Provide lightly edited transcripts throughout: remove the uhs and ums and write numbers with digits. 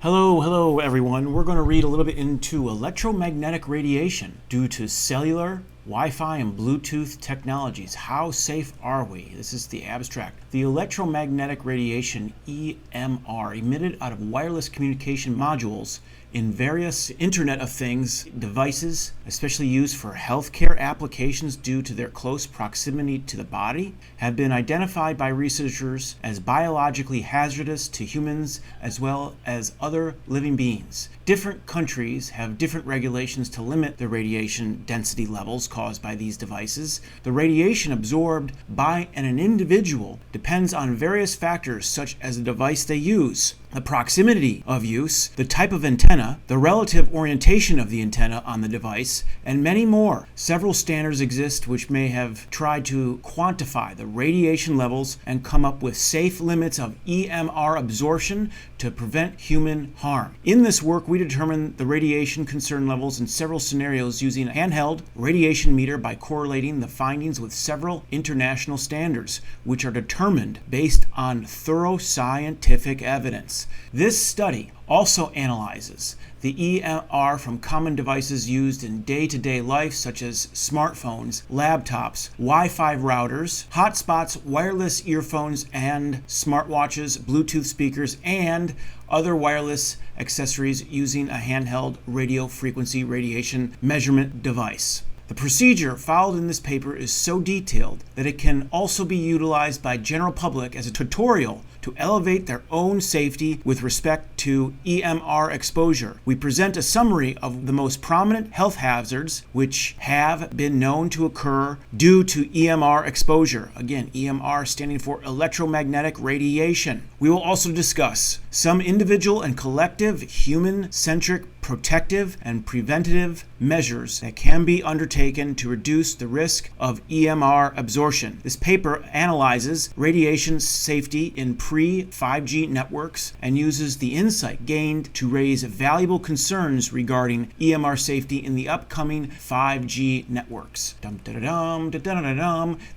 Hello everyone. We're going to read a little bit into electromagnetic radiation due to cellular, Wi-Fi, and Bluetooth technologies. How safe are we? This is the abstract. The electromagnetic radiation, EMR, emitted out of wireless communication modules in various Internet of Things devices, especially used for healthcare applications due to their close proximity to the body, have been identified by researchers as biologically hazardous to humans as well as other living beings. Different countries have different regulations to limit the radiation density levels caused by these devices. The radiation absorbed by an individual depends on various factors such as the device they use, the proximity of use, the type of antenna, the relative orientation of the antenna on the device, and many more. Several standards exist which may have tried to quantify the radiation levels and come up with safe limits of EMR absorption to prevent human harm. In this work, we determined the radiation concern levels in several scenarios using a handheld radiation meter by correlating the findings with several international standards, which are determined based on thorough scientific evidence. This study also analyzes the EMR from common devices used in day-to-day life such as smartphones, laptops, Wi-Fi routers, hotspots, wireless earphones and smartwatches, Bluetooth speakers, and other wireless accessories using a handheld radio frequency radiation measurement device. The procedure followed in this paper is so detailed that it can also be utilized by general public as a tutorial to elevate their own safety with respect to EMR exposure. We present a summary of the most prominent health hazards which have been known to occur due to EMR exposure. Again, EMR standing for electromagnetic radiation. We will also discuss some individual and collective human-centric protective and preventative measures that can be undertaken to reduce the risk of EMR absorption. This paper analyzes radiation safety in pre-5G networks and uses the insight gained to raise valuable concerns regarding EMR safety in the upcoming 5G networks.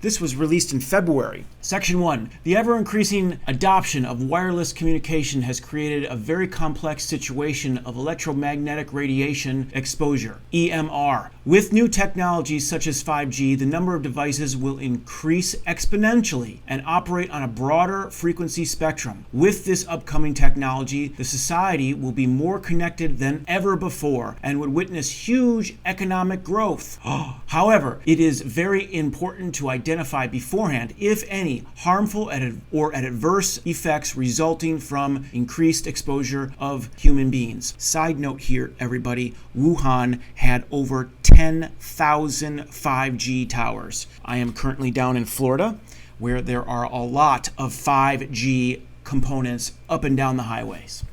This was released in February. Section 1. The ever-increasing adoption of wireless communication has created a very complex situation of electromagnetic radiation exposure, EMR. With new technologies such as 5G, the number of devices will increase exponentially and operate on a broader frequency spectrum. With this upcoming technology, the society will be more connected than ever before and would witness huge economic growth. However, it is very important to identify beforehand, if any, harmful or adverse effects resulting from increased exposure of human beings. Side note here, everybody, Wuhan had over 10,000 5G towers. I am currently down in Florida, where there are a lot of 5G components up and down the highways.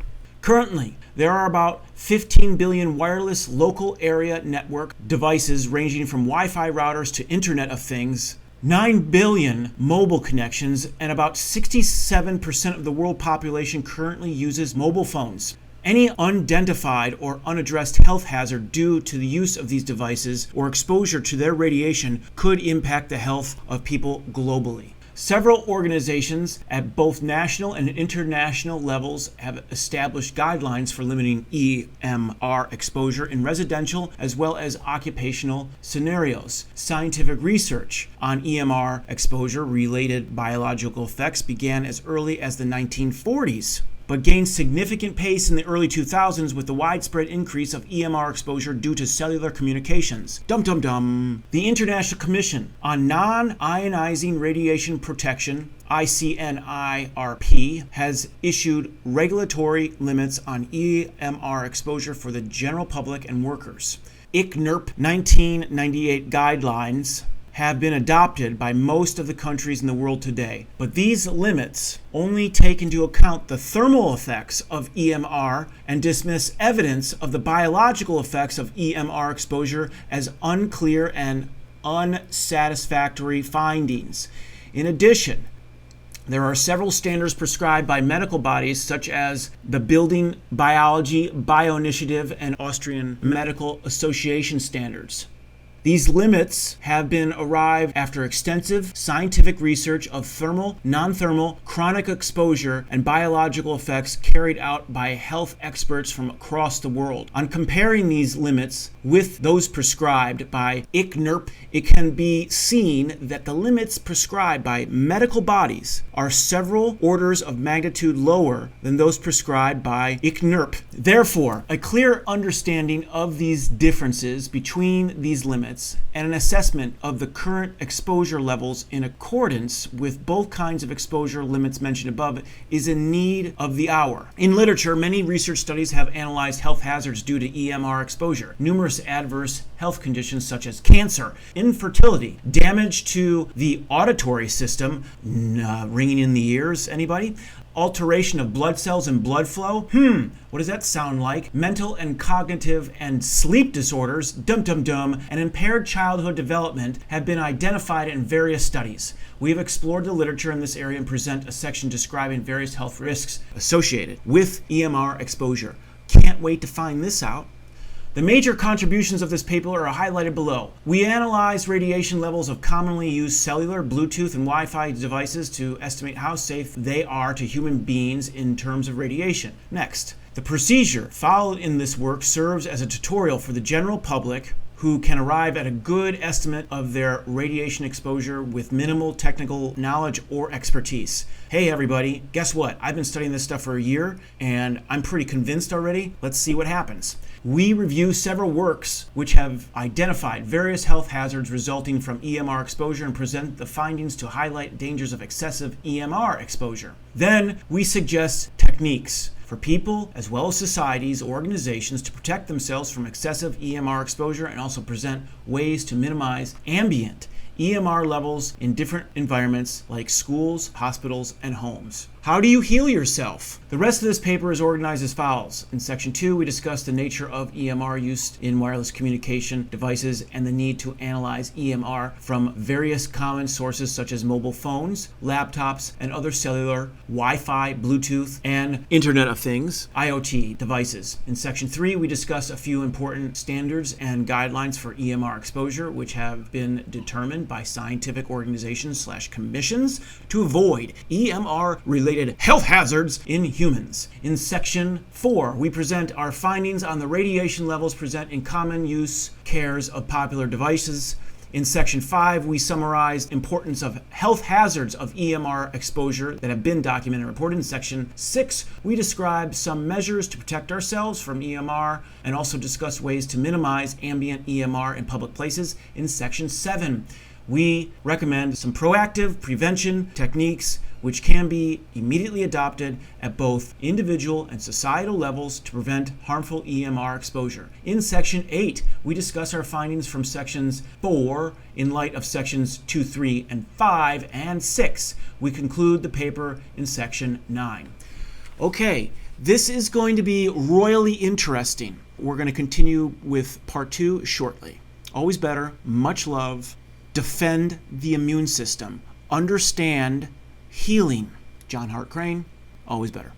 Currently, there are about 15 billion wireless local area network devices ranging from Wi-Fi routers to Internet of Things, 9 billion mobile connections, and about 67% of the world population currently uses mobile phones. Any unidentified or unaddressed health hazard due to the use of these devices or exposure to their radiation could impact the health of people globally. Several organizations at both national and international levels have established guidelines for limiting EMR exposure in residential as well as occupational scenarios. Scientific research on EMR exposure-related biological effects began as early as the 1940s, but gained significant pace in the early 2000s with the widespread increase of EMR exposure due to cellular communications. The International Commission on Non-Ionizing Radiation Protection, ICNIRP, has issued regulatory limits on EMR exposure for the general public and workers. ICNIRP 1998 guidelines have been adopted by most of the countries in the world today. But these limits only take into account the thermal effects of EMR and dismiss evidence of the biological effects of EMR exposure as unclear and unsatisfactory findings. In addition, there are several standards prescribed by medical bodies such as the Building Biology Bioinitiative and Austrian Medical Association standards. These limits have been arrived after extensive scientific research of thermal, non-thermal, chronic exposure, and biological effects carried out by health experts from across the world. On comparing these limits with those prescribed by ICNIRP, it can be seen that the limits prescribed by medical bodies are several orders of magnitude lower than those prescribed by ICNIRP. Therefore, a clear understanding of these differences between these limits and an assessment of the current exposure levels in accordance with both kinds of exposure limits mentioned above is in need of the hour. In literature, many research studies have analyzed health hazards due to EMR exposure. Numerous adverse health conditions such as cancer, infertility, damage to the auditory system, ringing in the ears, anybody? Alteration of blood cells and blood flow. What does that sound like? Mental and cognitive and sleep disorders, and impaired childhood development have been identified in various studies. We have explored the literature in this area and present a section describing various health risks associated with EMR exposure. Can't wait to find this out. The major contributions of this paper are highlighted below. We analyzed radiation levels of commonly used cellular, Bluetooth, and Wi-Fi devices to estimate how safe they are to human beings in terms of radiation. Next, the procedure followed in this work serves as a tutorial for the general public who can arrive at a good estimate of their radiation exposure with minimal technical knowledge or expertise. Hey everybody, guess what? I've been studying this stuff for a year and I'm pretty convinced already. Let's see what happens. We review several works which have identified various health hazards resulting from EMR exposure and present the findings to highlight dangers of excessive EMR exposure. Then we suggest techniques for people as well as societies, organizations to protect themselves from excessive EMR exposure and also present ways to minimize ambient EMR levels in different environments like schools, hospitals, and homes. How do you heal yourself? The rest of this paper is organized as follows. In section 2, we discuss the nature of EMR use in wireless communication devices and the need to analyze EMR from various common sources such as mobile phones, laptops, and other cellular, Wi-Fi, Bluetooth, and Internet of Things, IoT devices. In section 3, we discuss a few important standards and guidelines for EMR exposure, which have been determined by scientific organizations/commissions to avoid EMR-related health hazards in humans. In section 4, we present our findings on the radiation levels present in common use cares of popular devices. In section 5, we summarize importance of health hazards of EMR exposure that have been documented and reported. In section 6, we describe some measures to protect ourselves from EMR and also discuss ways to minimize ambient EMR in public places. In section 7, we recommend some proactive prevention techniques which can be immediately adopted at both individual and societal levels to prevent harmful EMR exposure. In section 8, we discuss our findings from sections 4 in light of sections 2, 3, and 5, and 6. We conclude the paper in section 9. Okay, this is going to be royally interesting. We're going to continue with part 2 shortly. Always better, much love. Defend the immune system. Understand healing. John Hart Crane, always better.